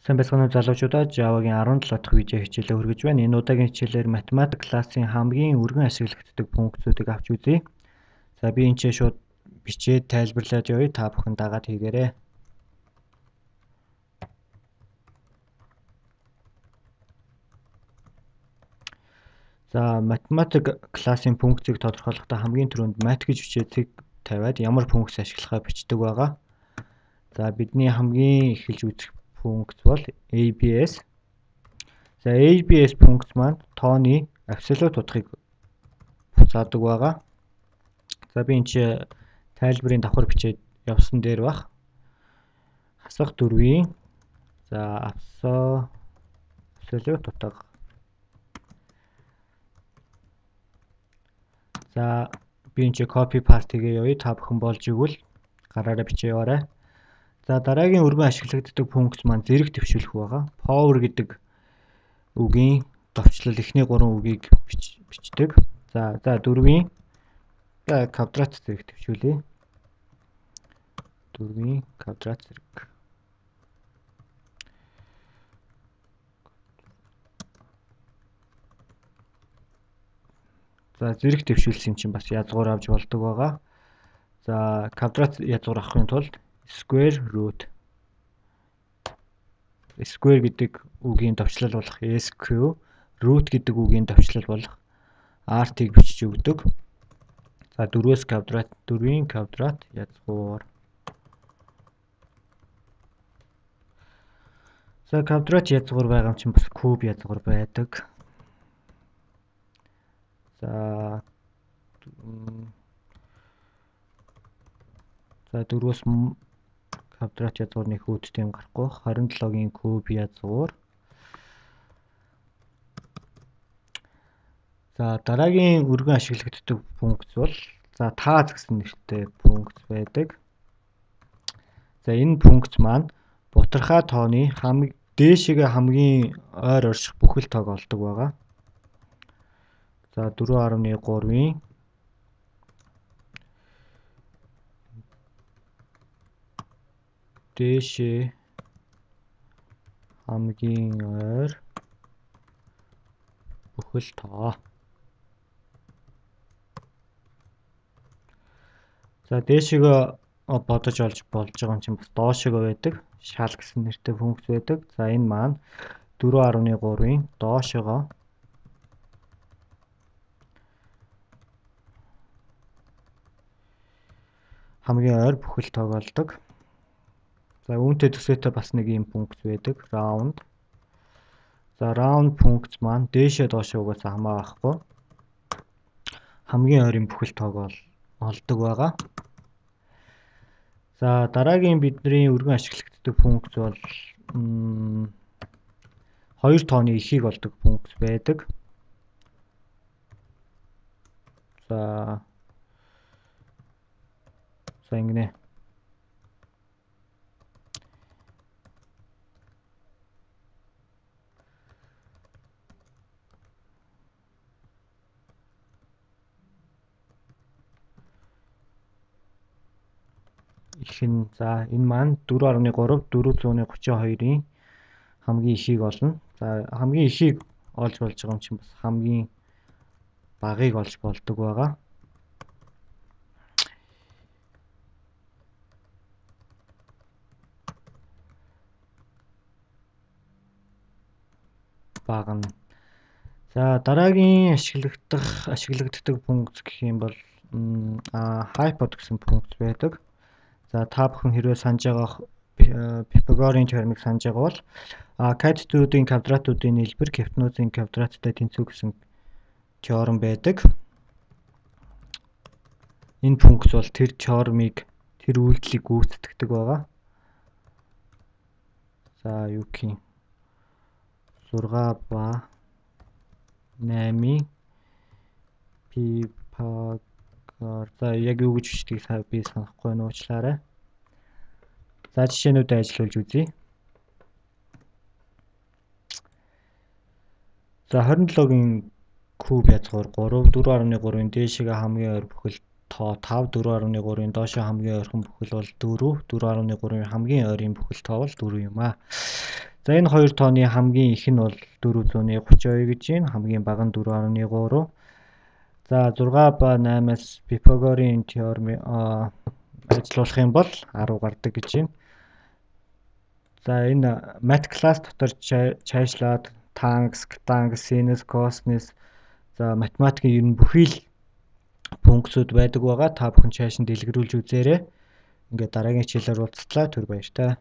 Сайн байцгаана уу залуучуудаа. Java-гийн 17 дахь видео хичээлээ хүргэж байна. Энэ удаагийн хичээлээр математик классын хамгийн өргөн ашиглагддаг функцүүдийг авч үзье. За би энэ ч шууд бичээд тайлбарлаад явъя. Та бүхэн дагаад хийгээрэй. За математик классын функцийг тодорхойлохдоо хамгийн түрүүнд mat гэж бичээдэг тавиад ямар функц ашиглахаа бичдэг байгаа. За бидний хамгийн эхэлж үзэх функц бол ABS. За ABS функц маань тооны абсолют утгыг буцаадаг байгаа. За би энэ тайлбарын давхар бичээд явсан дээр баг. Хасах 4-ийн за абсолют утга. За би энэ copy paste хийгээ явъя. Та бүхэн болж игэл гараараа бичээ яваарай. За дараагийн өргөн ашиглагддаг функц маань зэрэг төвшүүлэх байгаа. Power гэдэг үгийн товчлол эхний 3 үгийг бичдэг. За 4-ийн квадрат зэрэг төвшүүлье. 4-ийн квадрат зэрэг. За зэрэг төвшүүлсэн юм чинь бас язгуур авч болдог байгаа. За квадрат язгуур авахын тулд square root. Square гэдэг үгийн товчлол болох SQ, root гэдэг үгийн товчлол болох RT-г бичиж өгдөг. За 4-өөс квадрат, 4-ийн квадрат язгуур. За квадрат язгуур байгаа юм чинь бас куб язгуур байдаг. За 4-өөс квадрат язгуурны хүүдтэй юм гарахгүй 27-гийн куб язгуур. За дараагийн өргөн ашиглагддаг функц бол таз гэсэн нэртэй функц байдаг. За энэ функц маань бутархай тооны дээшээгээ хамгийн ойр орших бүхэл тоог олдог байгаа. За 4.3-ийн дээшээ хамгийн ойр бүхэл тоо. За дээшээгээ бодож олж болж байгаа юм чинь бас доошоогоо байдаг. Шал гэсэн нэртэй функц байдаг. За энэ маань 4.3-ийн доошоогоо хамгийн ойр бүхэл тоог олдог. За үүнтэй төсөөтэй бас нэг юм функц байдаг. Round. За round функц маань дээшээ доошоо угаасаа хамаа байхгүй. Хамгийн ойрын бүхэл тоог олдог байгаа. За дараагийн бидний өргөн ашиглагддаг функц бол 2 тооны эхийг олдог функц байдаг. За ингэнэ. За энэ маань 4.3 432-ийн хамгийн ихийг олно. За хамгийн ихийг олж болж байгаа юм чинь бас хамгийн багыг олж болдог байгаа. Багна. За дараагийн ашиглагддаг функц гэх юм бол hypod гэсэн функц байдаг. За та бүхэн хэрвээ санаж байгаа Pythagorean теоремыг санаж байгаа бол катетуудын квадратуудын нийлбэр гипотенузын квадраттай тэнцүү гэсэн теорем байдаг. Энэ функц бол тэр теоремыг тэр үйлдэлийг гүйцэтгэдэг байгаа. За юу гэх юм 6 ба 8-ийн Pythagore. За яг юу гэж бичдгийг би санахгүй байна, уучлаарай. За жишээнүүдээ ажиллуулж үзье. За 27-гийн куб язгуур 3, 4.3-ийн дээшээгээ хамгийн ойр бүхэл тоо 5, 4.3-ийн доошоо хамгийн ойрхон бүхэл бол 4, 4.3-ийн хамгийн ойрын бүхэл тоо бол 4 юм аа. За энэ хоёр тооны хамгийн их нь бол 432 гэж байна. Хамгийн бага нь 4.3. За 6 ба 8-аас Pythagorean теорем ажиллуулах юм бол 10 гардаг гэж байна. За энэ math class дотор чайшлаад танкс, ктангс, синус, косинус за математикийн ер нь бүхий л функцүүд байдаг байгаа. Та бүхэн чаашин дэлгэрүүлж үзээрэй. Ингээд дараагийн хичээлээр уулзлаа. Түр баяр таа.